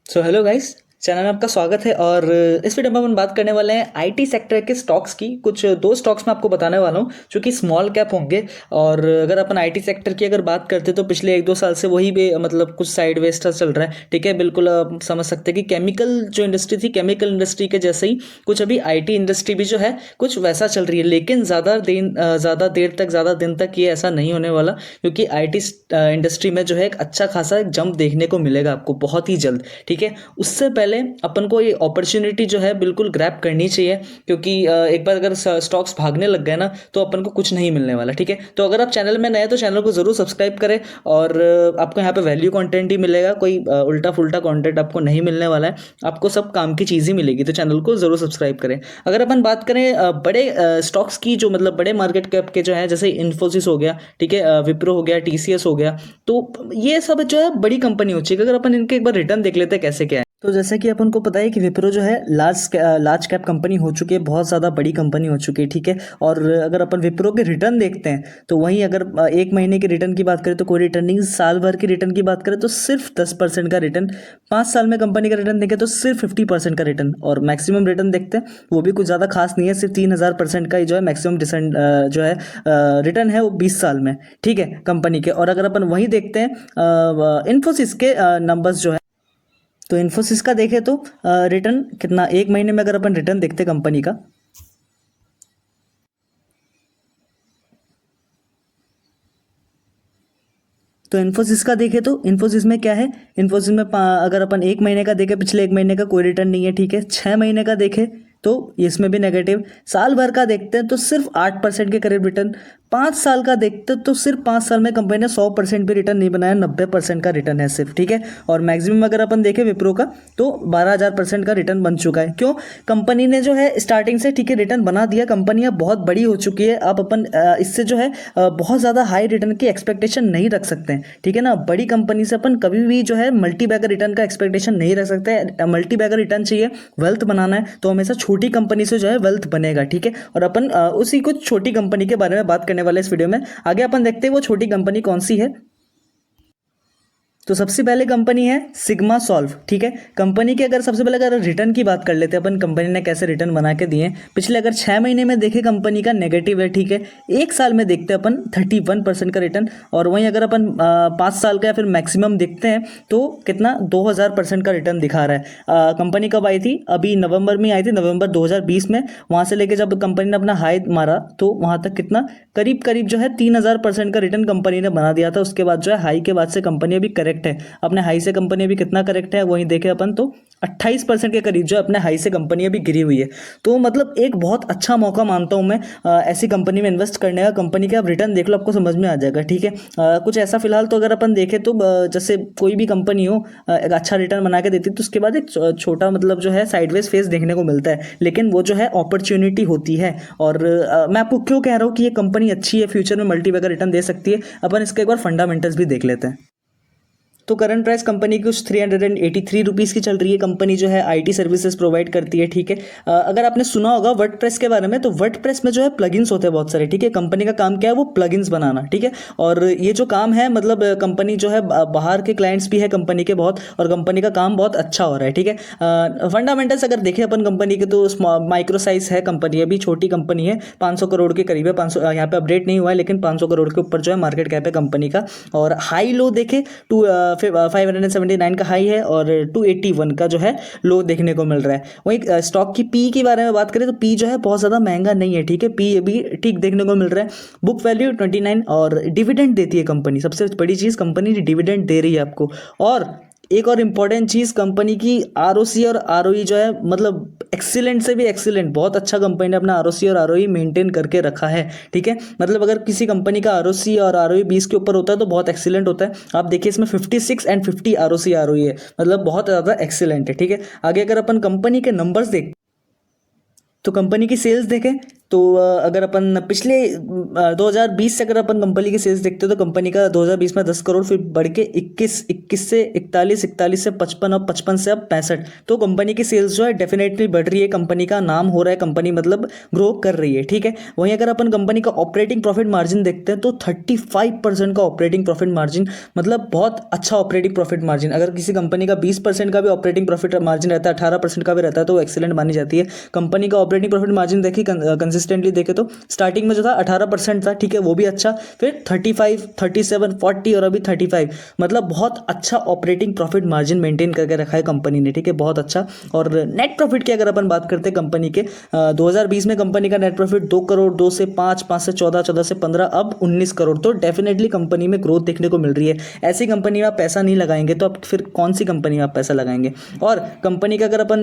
So hello guys, channel में आपका स्वागत है। और इस वीडियो में अपन बात करने वाले हैं आईटी सेक्टर के स्टॉक्स की। कुछ दो स्टॉक्स मैं आपको बताने वाला हूं जो कि स्मॉल कैप होंगे। और अगर अपन आईटी सेक्टर की अगर बात करते हैं तो पिछले एक दो साल से वही भी मतलब कुछ साइड वेस्ट चल रहा है। ठीक है, बिल्कुल आप समझ सकते हैं कि केमिकल जो इंडस्ट्री थी, केमिकल इंडस्ट्री के जैसे ही कुछ अभी आईटी इंडस्ट्री भी जो है कुछ वैसा चल रही है। लेकिन ज़्यादा देर तक, ज़्यादा दिन तक ये ऐसा नहीं होने वाला, क्योंकि आईटी इंडस्ट्री में जो है एक अच्छा खासा एक जंप देखने को मिलेगा आपको बहुत ही जल्द। ठीक है, उससे पहले अपन को ये अपॉर्चुनिटी जो है बिल्कुल ग्रैब करनी चाहिए, क्योंकि एक बार अगर स्टॉक्स भागने लग गए ना तो अपन को कुछ नहीं मिलने वाला। ठीक है, तो अगर आप चैनल में नए हैं तो चैनल को जरूर सब्सक्राइब करें। और आपको यहाँ पे वैल्यू कंटेंट ही मिलेगा, कोई उल्टा फुल्टा कंटेंट आपको नहीं मिलने वाला है। आपको सब काम की चीज़ ही मिलेगी, तो चैनल को जरूर सब्सक्राइब करें। अगर अपन बात करें बड़े स्टॉक्स की, जो मतलब बड़े मार्केट कैप के जो है, जैसे इन्फोसिस हो गया, ठीक है, विप्रो हो गया, टीसीएस हो गया, तो ये सब जो है बड़ी कंपनी हो चाहिए। अगर अपन इनके एक बार रिटर्न देख लेते हैं कैसे क्या है, तो जैसे कि अपन को पता है कि विप्रो जो है लार्ज कैप कंपनी हो चुकी है, बहुत ज़्यादा बड़ी कंपनी हो चुकी है। ठीक है, और अगर अपन विप्रो के रिटर्न देखते हैं तो वहीं अगर एक महीने के रिटर्न की बात करें तो कोई रिटर्न नहीं, साल भर के रिटर्न की बात करें तो सिर्फ 10% का रिटर्न, 5 साल में कंपनी का रिटर्न देखें तो सिर्फ 50% का रिटर्न, और मैक्सिमम रिटर्न देखते हैं वो भी कुछ ज़्यादा खास नहीं है, सिर्फ 3000% का ही जो है मैक्सिमम जो है रिटर्न है वो 20 साल में। ठीक है, कंपनी के। और अगर अपन वहीं देखते हैं इन्फोसिस के नंबर्स जो है, तो इन्फोसिस का देखें तो रिटर्न कितना, एक महीने में अगर अपन रिटर्न देखते कंपनी का, तो इन्फोसिस का देखें तो इन्फोसिस में क्या है, इन्फोसिस में अगर अपन एक महीने का देखें, पिछले एक महीने का कोई रिटर्न नहीं है। ठीक है, 6 महीने का देखें तो इसमें भी नेगेटिव, साल भर का देखते हैं तो सिर्फ 8% के करीब रिटर्न, 5 साल का देखते हैं तो सिर्फ 5 साल में कंपनी ने 100% भी रिटर्न नहीं बनाया, 90% का रिटर्न है सिर्फ। ठीक है, और मैक्सिमम अगर अपन देखें विप्रो का तो 12,000% का रिटर्न बन चुका है। क्यों? कंपनी ने जो है स्टार्टिंग से, ठीक है, रिटर्न बना दिया, कंपनी अब बहुत बड़ी हो चुकी है। अब अपन इससे जो है बहुत ज़्यादा हाई रिटर्न की एक्सपेक्टेशन नहीं रख सकते हैं। ठीक है ना, बड़ी कंपनी से अपन कभी भी जो है मल्टी बैगर रिटर्न का एक्सपेक्टेशन नहीं रख सकते। मल्टी बैगर रिटर्न चाहिए, वेल्थ बनाना है तो हमेशा छोटी कंपनी से जो है वेल्थ बनेगा। ठीक है, और अपन उसी कुछ छोटी कंपनी के बारे में बात करने वाले इस वीडियो में। आगे अपन देखते हैं वो छोटी कंपनी कौन सी है। तो सबसे पहले कंपनी है सिग्मा सॉल्व। ठीक है, कंपनी के अगर सबसे पहले अगर रिटर्न की बात कर लेते हैं अपन, कंपनी ने कैसे रिटर्न बना के दिए पिछले अगर 6 महीने में देखे कंपनी का नेगेटिव है। ठीक है, एक साल में देखते हैं अपन 31% का रिटर्न, और वहीं अगर अपन 5 साल का या फिर मैक्सिमम देखते हैं तो कितना, 2000% का रिटर्न दिखा रहा है। कंपनी कब आई थी? अभी नवंबर में आई थी, नवंबर 2020 में। वहाँ से लेके जब कंपनी ने अपना हाई मारा तो वहाँ तक कितना, करीब करीब जो है 3000% का रिटर्न कंपनी ने बना दिया था। उसके बाद जो है हाई के बाद से कंपनी अभी करेक्ट है, अपने हाई से कंपनी अभी कितना करेक्ट है वहीं देखे अपन तो 28% के करीब जो अपने हाई से कंपनी अभी गिरी हुई है। तो मतलब एक बहुत अच्छा मौका मानता हूं मैं ऐसी कंपनी में इन्वेस्ट करने का। कंपनी के आप रिटर्न देख लो, आपको समझ में आ जाएगा। ठीक है, कुछ ऐसा फिलहाल तो अगर अपन देखें तो जैसे कोई भी कंपनी हो एक अच्छा रिटर्न बना के देती है तो उसके बाद एक छोटा मतलब जो है साइडवेज फेस देखने को मिलता है, लेकिन वो जो है अपॉर्चुनिटी होती है। और मैं आपको क्यों कह रहा हूँ कि ये कंपनी अच्छी है, फ्यूचर में मल्टी बैगर रिटर्न दे सकती है, अपन इसका एक बार फंडामेंटल्स भी देख लेते हैं। तो करंट प्राइस कंपनी की कुछ 383 रुपीज़ की चल रही है। कंपनी जो है आईटी सर्विसेज प्रोवाइड करती है। ठीक है, अगर आपने सुना होगा वर्डप्रेस के बारे में, तो वर्डप्रेस में जो है प्लगइन्स होते हैं बहुत सारे। ठीक है, कंपनी का काम क्या है, वो प्लगइन्स बनाना। ठीक है, और ये जो काम है मतलब कंपनी जो है बाहर के क्लाइंट्स भी है कंपनी के बहुत, और कंपनी का काम बहुत अच्छा हो रहा है। ठीक है, फंडामेंटल्स अगर देखें अपन कंपनी के तो माइक्रो साइज है कंपनी, अभी छोटी कंपनी है, 500 करोड़ के करीब है। 500 यहाँ पे अपडेट नहीं हुआ है, लेकिन 500 करोड़ के ऊपर जो है मार्केट कैप है कंपनी का। और हाई लो देखे 579 का हाई है और 281 का जो है लो देखने को मिल रहा है। वहीं स्टॉक की पी के बारे में बात करें तो पी जो है बहुत ज़्यादा महंगा नहीं है। ठीक है, पी अभी ठीक देखने को मिल रहा है। बुक वैल्यू 29, और डिविडेंड देती है कंपनी, सबसे बड़ी चीज़ कंपनी डिविडेंड दे रही है आपको। और एक और इम्पॉर्टेंट चीज़, कंपनी की आरओसी और आरओई जो है मतलब एक्सीलेंट से भी एक्सीलेंट, बहुत अच्छा कंपनी ने अपना आरओसी और आरओई मेंटेन करके रखा है। ठीक है, मतलब अगर किसी कंपनी का आरओसी और आरओई 20 के ऊपर होता है तो बहुत एक्सीलेंट होता है। आप देखिए इसमें 56 एंड 50 आरओसी आरओई है, मतलब बहुत ज़्यादा एक्सीलेंट है। ठीक है, आगे अगर अपन कंपनी के नंबर्स देख तो कंपनी की सेल्स देखें तो अगर अपन पिछले 2020 से अगर अपन कंपनी की सेल्स देखते हैं तो कंपनी का 2020 में 10 करोड़, फिर बढ़ के 21 से 41 से 55 और 55 से अब 65। तो कंपनी की सेल्स जो है डेफिनेटली बढ़ रही है, कंपनी का नाम हो रहा है, कंपनी मतलब ग्रो कर रही है, ठीक है। वहीं अगर अपन कंपनी का ऑपरेटिंग प्रॉफिट मार्जिन देखते हैं तो 35% का ऑपरेटिंग प्रॉफिट मार्जिन, मतलब बहुत अच्छा ऑपरेटिंग प्रॉफिट मार्जिन। अगर किसी कंपनी का 20% का भी ऑपरेटिंग प्रॉफिट मार्जिन रहता है, 18% का भी रहता है, तो वो एक्सीलेंट मानी जाती है। कंपनी का ऑपरेटिंग प्रॉफिट मार्जिन देखिए कंसिस्टेंटली देखे तो स्टार्टिंग में जो था 18% था, ठीक है, वो भी अच्छा, फिर 35, 37, 40 और अभी 35, मतलब बहुत अच्छा ऑपरेटिंग प्रॉफिट मार्जिन मेंटेन करके रखा है कंपनी ने, ठीक है, बहुत अच्छा। और नेट प्रॉफिट की अगर अपन बात करते हैं कंपनी के, 2020 में कंपनी का नेट प्रॉफिट 2 करोड़, 2 से 5, 5 से 14, 14 से 15, अब 19 करोड़। तो डेफिनेटली कंपनी में ग्रोथ देखने को मिल रही है। ऐसी कंपनी में आप पैसा नहीं लगाएंगे तो आप फिर कौन सी कंपनी में आप पैसा लगाएंगे। और कंपनी का अगर अपन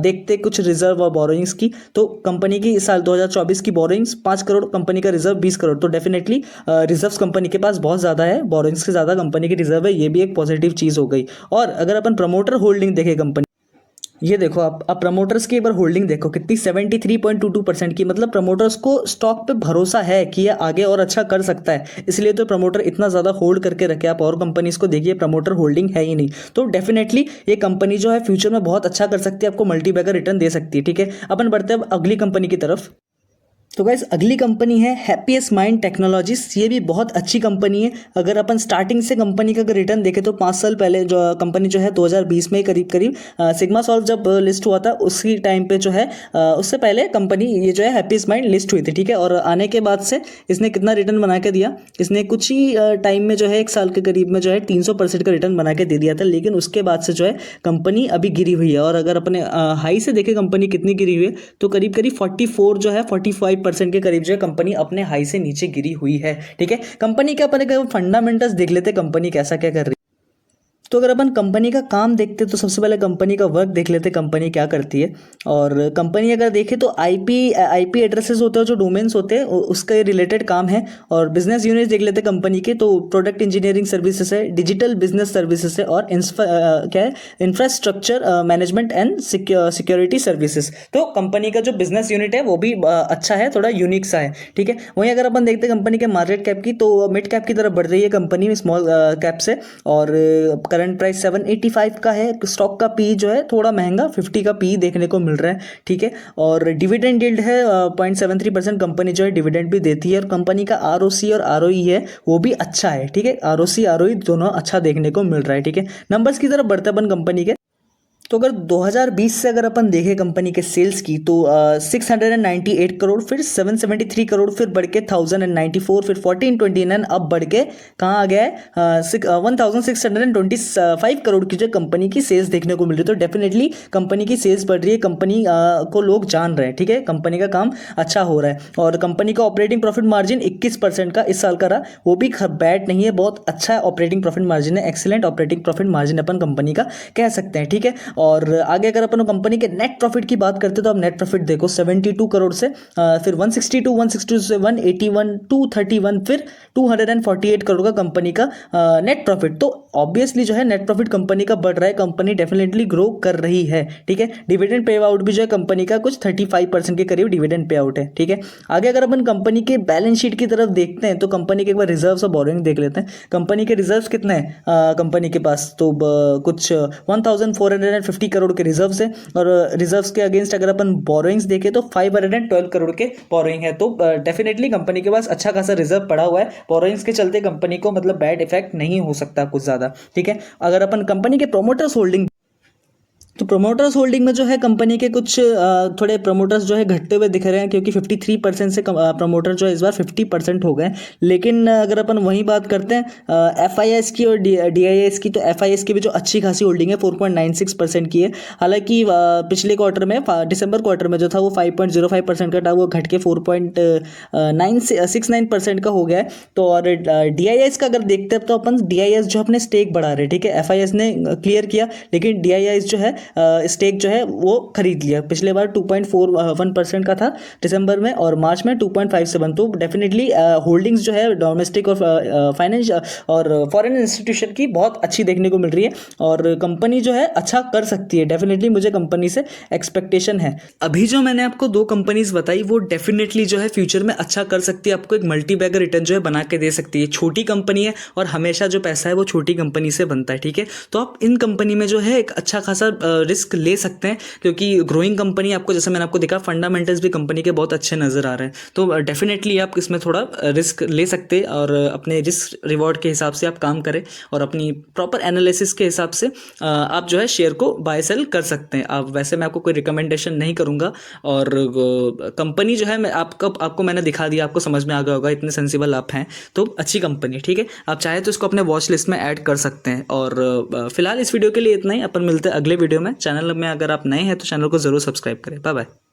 देखते कुछ रिजर्व और बोरोइंग्स की, तो कंपनी की इस साल 2024 की बोरोइंग्स 5 करोड़, कंपनी का रिजर्व 20 करोड़। तो डेफिनेटली रिजर्व्स कंपनी के पास बहुत ज़्यादा है, बोरोइंग्स से ज़्यादा कंपनी की रिजर्व है, ये भी एक पॉजिटिव चीज़ हो गई। और अगर अपन प्रमोटर होल्डिंग देखें कंपनी, ये देखो आप प्रमोटर्स की एक बार होल्डिंग देखो कितनी, 73.22% की, मतलब प्रमोटर्स को स्टॉक पे भरोसा है कि ये आगे और अच्छा कर सकता है, इसलिए तो प्रमोटर इतना ज़्यादा होल्ड करके रखे। आप और कंपनीज को देखिए, प्रमोटर होल्डिंग है ही नहीं। तो डेफिनेटली ये कंपनी जो है फ्यूचर में बहुत अच्छा कर सकती है, आपको मल्टीबैगर रिटर्न दे सकती है, ठीक है। अपन बढ़ते हैं अब अगली कंपनी की तरफ। तो गाइस अगली कंपनी है हैप्पीएस्ट माइंड टेक्नोलॉजीज। ये भी बहुत अच्छी कंपनी है। अगर अपन स्टार्टिंग से कंपनी का अगर रिटर्न देखें तो 5 साल पहले जो कंपनी जो है 2020 में करीब करीब सिग्मा सॉल्व जब लिस्ट हुआ था उसी टाइम पे जो है उससे पहले कंपनी ये जो है हैप्पीएस्ट माइंड लिस्ट हुई थी, ठीक है। और आने के बाद से इसने कितना रिटर्न बना के दिया, इसने कुछ ही टाइम में जो है 1 साल के करीब में जो है 300% का रिटर्न बना के दे दिया था। लेकिन उसके बाद से जो है कंपनी अभी गिरी हुई है। और अगर अपने हाई से देखें कंपनी कितनी गिरी हुई है तो करीब करीब 44 जो है 45% के करीब जो है कंपनी अपने हाई से नीचे गिरी हुई है, ठीक है। कंपनी के अपन फंडामेंटल्स देख लेते हैं, कंपनी कैसा क्या कर रही है। तो अगर अपन कंपनी का काम देखते तो सबसे पहले कंपनी का वर्क देख लेते, कंपनी क्या करती है। और कंपनी अगर देखें तो आईपी एड्रेसेस होते हैं, जो डोमेन्स होते हैं उसका रिलेटेड काम है। और बिजनेस यूनिट देख लेते कंपनी के, तो प्रोडक्ट इंजीनियरिंग सर्विसेज है, डिजिटल बिजनेस सर्विसेज है, और क्या है, infrastructure management and security services. तो कंपनी का जो बिजनेस यूनिट है वो भी अच्छा है, थोड़ा यूनिक सा है, ठीक है। वहीं अगर अपन देखते हैं कंपनी के मार्केट कैप की, तो मिड कैप की तरफ बढ़ रही है कंपनी में स्मॉल कैप से। और करंट प्राइस 785 का है। स्टॉक का पी जो है थोड़ा महंगा 50 का पी देखने को मिल रहा है, ठीक है। और डिविडेंड यील्ड है 0.73%, कंपनी जो है डिविडेंड भी देती है। और कंपनी का आरओसी और आरओई है वो भी अच्छा है, ठीक है। आरओसी आरओई दोनों अच्छा देखने को मिल रहा है, ठीक है। नंबर्स की तरफ बढ़ते अपन कंपनी के, तो अगर 2020 से अगर अपन देखें कंपनी के सेल्स की, तो 698 करोड़, फिर 773 करोड़, फिर बढ़ के 1094, फिर 1429, अब बढ़ के कहाँ आ गया है 1625 करोड़ की जो कंपनी की सेल्स देखने को मिल रही है। तो डेफिनेटली कंपनी की सेल्स बढ़ रही है, कंपनी को लोग जान रहे हैं, ठीक है, कंपनी का काम अच्छा हो रहा है। और कंपनी का ऑपरेटिंग प्रॉफिट मार्जिन 21% का इस साल का रहा, वो भी बैड नहीं है, बहुत अच्छा ऑपरेटिंग प्रॉफिट मार्जिन है, एक्सीलेंट ऑपरेटिंग प्रॉफिट मार्जिन अपन कंपनी का कह सकते हैं, ठीक है। और आगे अगर अपन कंपनी के नेट प्रॉफिट की बात करते हैं तो अब नेट प्रॉफिट देखो 72 करोड़ से फिर 162 से 181, 231, फिर 248 करोड़ का कंपनी का नेट प्रॉफिट। तो ऑब्वियसली जो है नेट प्रॉफिट कंपनी का बढ़ रहा है, कंपनी डेफिनेटली ग्रो कर रही है, ठीक है। डिविडेंड पे आउट भी जो है कंपनी का कुछ 35% के करीब डिविडेंड पे आउट है, ठीक है। आगे अगर अपन कंपनी के बैलेंस शीट की तरफ देखते हैं तो कंपनी के एक बार रिजर्व्स और बोरोइंग देख लेते हैं। कंपनी के रिजर्व्स कितने हैं कंपनी के पास, तो कुछ 1450 करोड़ के रिजर्व्स है। और रिजर्व्स के अगेंस्ट अगर अपन बोरोइंग्स देखें तो 512 करोड़ के बोरोइंग है। तो डेफिनेटली कंपनी के पास अच्छा खासा रिजर्व पड़ा हुआ है, बोरोइंग्स के चलते कंपनी को मतलब बैड इफेक्ट नहीं हो सकता कुछ ज़्यादा, ठीक है। अगर अपन कंपनी के प्रोमोटर्स होल्डिंग, तो प्रोमोटर्स होल्डिंग में जो है कंपनी के कुछ थोड़े प्रोमोटर्स जो है घटते हुए दिख रहे हैं, क्योंकि 53% से प्रोमोटर जो है इस बार 50% हो गए। लेकिन अगर अपन वही बात करते हैं एफआईएस की और डीआईएस की, तो एफआईएस की भी जो अच्छी खासी होल्डिंग है 4.96% की है। हालांकि पिछले क्वार्टर में दिसंबर क्वार्टर में जो था वो 5.05% का था, वो घट के 4.69% का हो गया है। तो और डीआईएस का अगर देखते हैं तो अपन डीआईएस जो अपने स्टेक बढ़ा रहे हैं, ठीक है। एफआईएस ने क्लियर किया, लेकिन डीआईएस जो है स्टेक जो है वो खरीद लिया। पिछले बार 2.41% का था दिसंबर में, और मार्च में 2.57। तो डेफिनेटली होल्डिंग्स जो है डोमेस्टिक और फाइनेंस और फॉरेन इंस्टीट्यूशन की बहुत अच्छी देखने को मिल रही है, और कंपनी जो है अच्छा कर सकती है। डेफिनेटली मुझे कंपनी से एक्सपेक्टेशन है। अभी जो मैंने आपको दो कंपनीज बताई वो डेफिनेटली जो है फ्यूचर में अच्छा कर सकती है, आपको एक मल्टी बैगर रिटर्न जो है बना के दे सकती है। छोटी कंपनी है और हमेशा जो पैसा है वो छोटी कंपनी से बनता है, ठीक है। तो आप इन कंपनी में जो है एक अच्छा खासा रिस्क ले सकते हैं, क्योंकि ग्रोइंग कंपनी आपको, जैसे मैंने आपको देखा, फंडामेंटल्स भी कंपनी के बहुत अच्छे नज़र आ रहे हैं। तो डेफिनेटली आप इसमें थोड़ा रिस्क ले सकते हैं, और अपने रिस्क रिवॉर्ड के हिसाब से आप काम करें, और अपनी प्रॉपर एनालिसिस के हिसाब से आप जो है शेयर को बाय सेल कर सकते हैं। आप वैसे मैं आपको कोई रिकमेंडेशन नहीं करूँगा, और कंपनी जो है मैं आपको मैंने दिखा दिया, आपको समझ में आ गया होगा, इतने सेंसिबल आप हैं तो अच्छी कंपनी है, ठीक है। आप चाहे तो इसको अपने वॉच लिस्ट में ऐड कर सकते हैं। और फिलहाल इस वीडियो के लिए इतना ही। अपन मिलते हैं अगले वीडियो में। चैनल में अगर आप नए हैं तो चैनल को ज़रूर सब्सक्राइब करें। Bye bye.